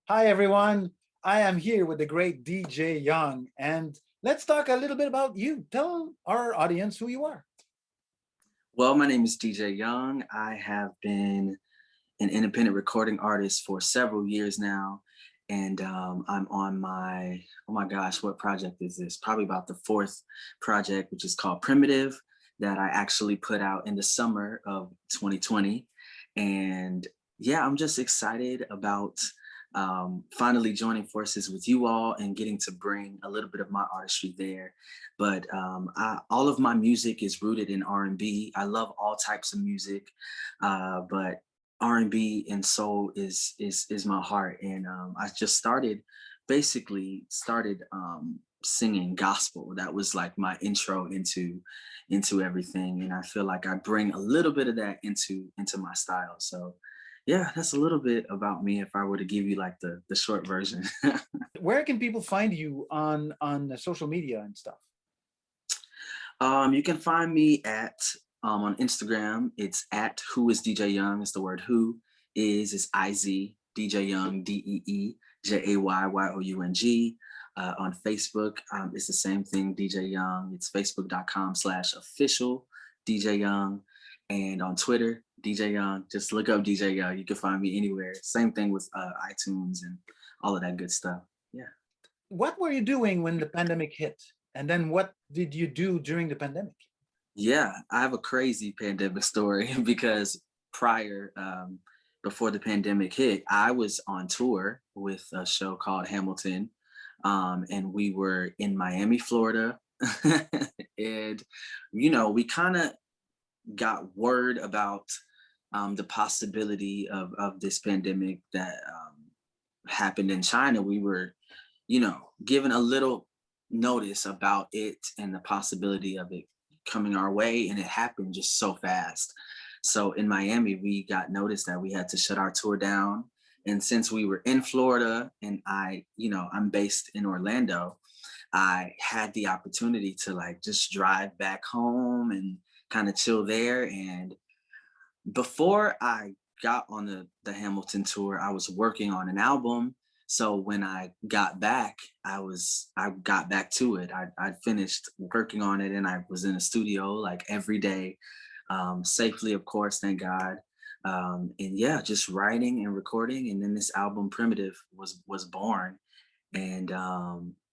Hi, everyone. I am here with the great DJ Young, and let's talk a little bit about you. Tell our audience who you are. Well, my name is Deejay Young. I have been an independent recording artist for several years now. And I'm on oh my gosh, what project is this? Probably about the fourth project, which is called Primitive, that I actually put out in the summer of 2020. And yeah, I'm just excited about finally joining forces with you all and getting to bring a little bit of my artistry there. But all of my music is rooted in R&B. I love all types of music, but R&B and soul is my heart. And I just started singing gospel. That was like my intro into everything. And I feel like I bring a little bit of that into my style. So yeah, that's a little bit about me if I were to give you like the short version. Where can people find you on social media and stuff? You can find me at on Instagram. It's at who is DJ Young. It's the word who is IZ DJ Young DeeJayYoung. On Facebook, it's the same thing, DJ Young. It's facebook.com/official DJ Young. And on Twitter, DJ Young. Just look up DJ Young. You can find me anywhere. Same thing with iTunes and all of that good stuff. Yeah. What were you doing when the pandemic hit? And then what did you do during the pandemic? Yeah, I have a crazy pandemic story because prior, before the pandemic hit, I was on tour with a show called Hamilton, and we were in Miami, Florida, and we kind of got word about the possibility of this pandemic that happened in China. We were, given a little notice about it and the possibility of it coming our way, and it happened just so fast. So in Miami, we got notice that we had to shut our tour down. And since we were in Florida and I'm based in Orlando, I had the opportunity to like just drive back home and kind of chill there. And before I got on the Hamilton tour, I was working on an album. So when I got back, I got back to it. I finished working on it and I was in a studio like every day, safely, of course, thank God. And yeah, just writing and recording. And then this album Primitive was born. And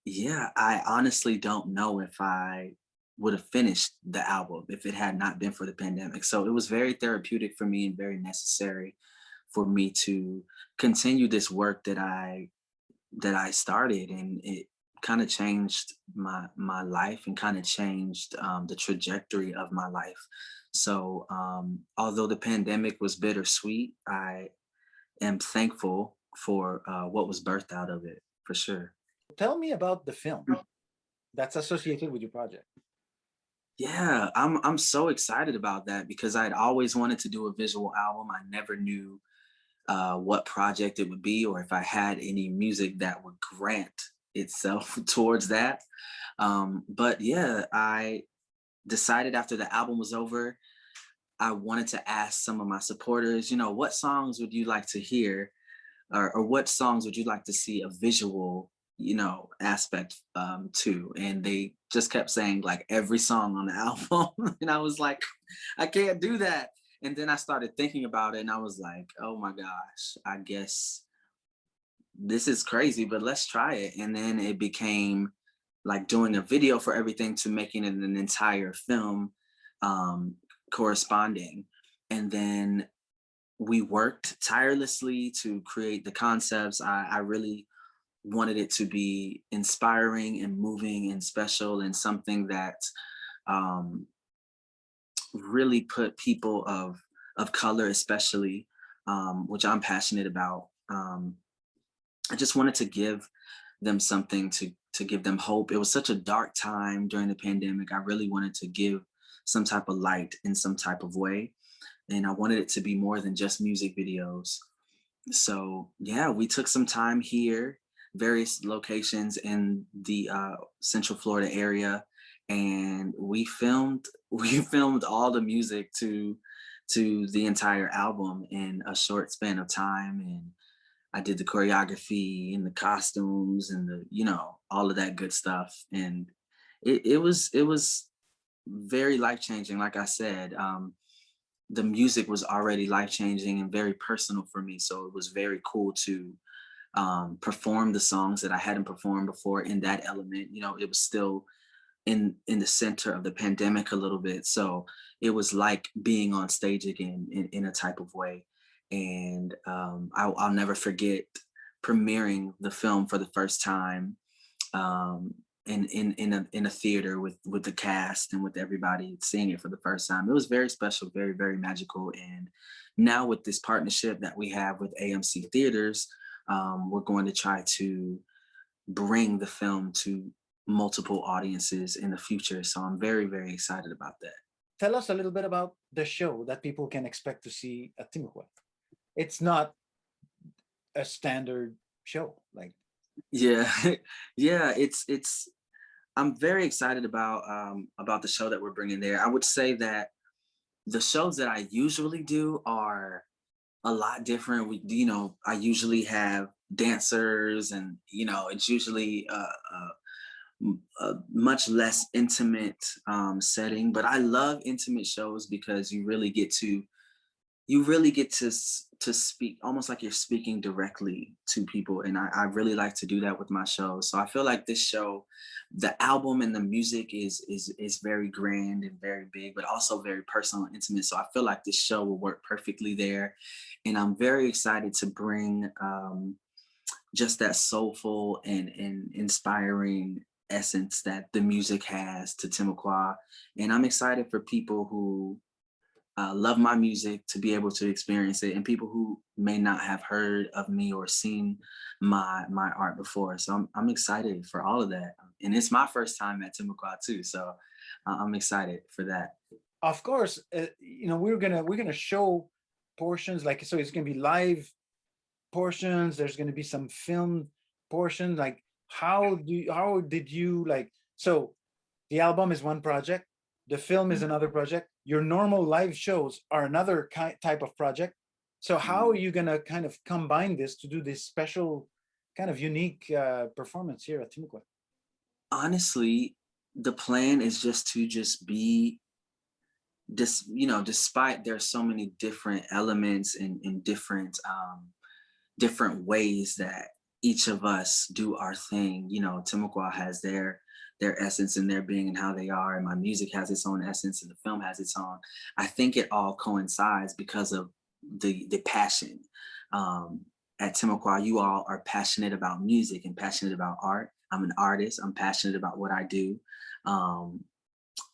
yeah, I honestly don't know if I would have finished the album if it had not been for the pandemic. So it was very therapeutic for me and very necessary for me to continue this work that I started, and it kind of changed my life and kind of changed the trajectory of my life. So although the pandemic was bittersweet, I am thankful for what was birthed out of it for sure. Tell me about the film that's associated with your project. Yeah, I'm so excited about that because I'd always wanted to do a visual album. I never knew what project it would be or if I had any music that would grant itself towards that. But yeah, I decided after the album was over, I wanted to ask some of my supporters, what songs would you like to hear, or what songs would you like to see a visual, aspect to? And they just kept saying like every song on the album. And I was like, I can't do that. And then I started thinking about it and I was like, oh my gosh, I guess this is crazy, but let's try it. And then it became like doing a video for everything to making it an entire film, um, corresponding. And then we worked tirelessly to create the concepts. I really wanted it to be inspiring and moving and special and something that um, really put people of color, especially, which I'm passionate about. I just wanted to give them something to give them hope. It was such a dark time during the pandemic. I really wanted to give some type of light in some type of way, and I wanted it to be more than just music videos. So yeah, we took some time here, various locations in the Central Florida area, and we filmed we filmed all the music to the entire album in a short span of time. And I did the choreography and the costumes and the, all of that good stuff. And it was very life changing. Like I said, the music was already life changing and very personal for me. So it was very cool to perform the songs that I hadn't performed before in that element. It was still in the center of the pandemic a little bit, so it was like being on stage again in a type of way. And I'll never forget premiering the film for the first time, um, in a theater with the cast and with everybody seeing it for the first time. It was very special, very very magical. And now with this partnership that we have with AMC Theaters, we're going to try to bring the film to multiple audiences in the future. So I'm very, very excited about that. Tell us a little bit about the show that people can expect to see at Timucua. It's not a standard show. Like, Yeah, yeah, it's. I'm very excited about the show that we're bringing there. I would say that the shows that I usually do are a lot different. I usually have dancers, and it's usually a much less intimate setting. But I love intimate shows because you really get to speak almost like you're speaking directly to people, and I really like to do that with my shows. So I feel like this show, the album and the music is very grand and very big, but also very personal and intimate. So I feel like this show will work perfectly there, and I'm very excited to bring just that soulful and inspiring essence that the music has to Timucua. And I'm excited for people who love my music to be able to experience it, and people who may not have heard of me or seen my art before. So I'm excited for all of that, and it's my first time at Timucua too. So I'm excited for that. of course, we're gonna show portions. Like, so it's gonna be live portions. There's gonna be some film portions. Like, how did you like? So the album is one project, the film is another project, your normal live shows are another type of project. So how are Mhm. you going to kind of combine this to do this special kind of unique performance here at Timucua? Honestly, the plan is just to just be despite there's so many different elements and different ways that each of us do our thing. Timucua has their essence and their being and how they are, and my music has its own essence, and the film has its own. I think it all coincides because of the passion. Um, at Timucua, you all are passionate about music and passionate about art. I'm an artist. I'm passionate about what I do. Um,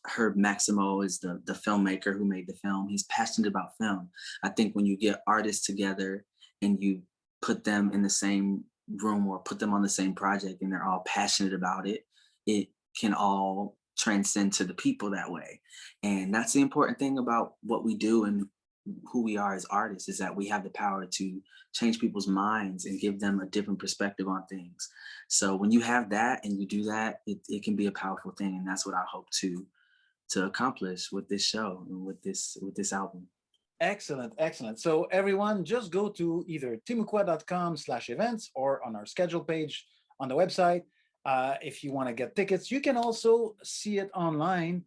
Herb Maximo is the filmmaker who made the film. He's passionate about film. I think when you get artists together and you put them in the same room or put them on the same project and they're all passionate about it, it can all transcend to the people that way. And that's the important thing about what we do and who we are as artists, is that we have the power to change people's minds and give them a different perspective on things. So when you have that and you do that, it can be a powerful thing. And that's what I hope to accomplish with this show and with this album. Excellent, excellent. So everyone, just go to either timucua.com/events or on our schedule page on the website. If you want to get tickets, you can also see it online.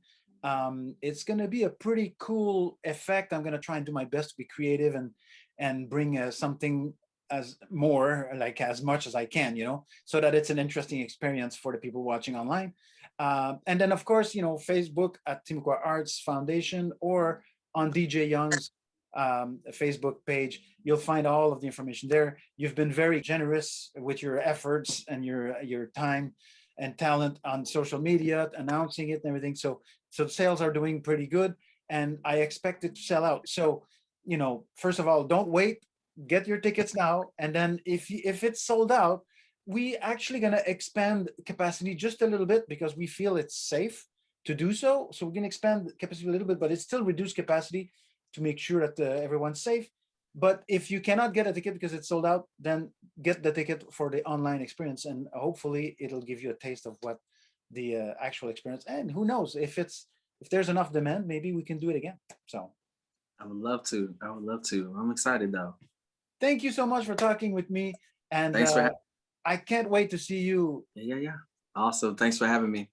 It's going to be a pretty cool effect. I'm going to try and do my best to be creative and bring something as more like as much as I can, so that it's an interesting experience for the people watching online. And then, of course, Facebook at Timucua Arts Foundation or on DJ Young's Facebook page. You'll find all of the information there. You've been very generous with your efforts and your time and talent on social media, announcing it and everything. So sales are doing pretty good, and I expect it to sell out. So, first of all, don't wait. Get your tickets now, and then if it's sold out, we actually gonna expand capacity just a little bit because we feel it's safe to do so. So we're gonna expand capacity a little bit, but it's still reduced capacity to make sure that everyone's safe. But if you cannot get a ticket because it's sold out, then get the ticket for the online experience, and hopefully it'll give you a taste of what the actual experience. And who knows, if there's enough demand, maybe we can do it again. So I would love to. I would love to. I'm excited though. thank you so much for talking with me. And Thanks for having. I can't wait to see you. Yeah, yeah, yeah. Awesome. Thanks for having me.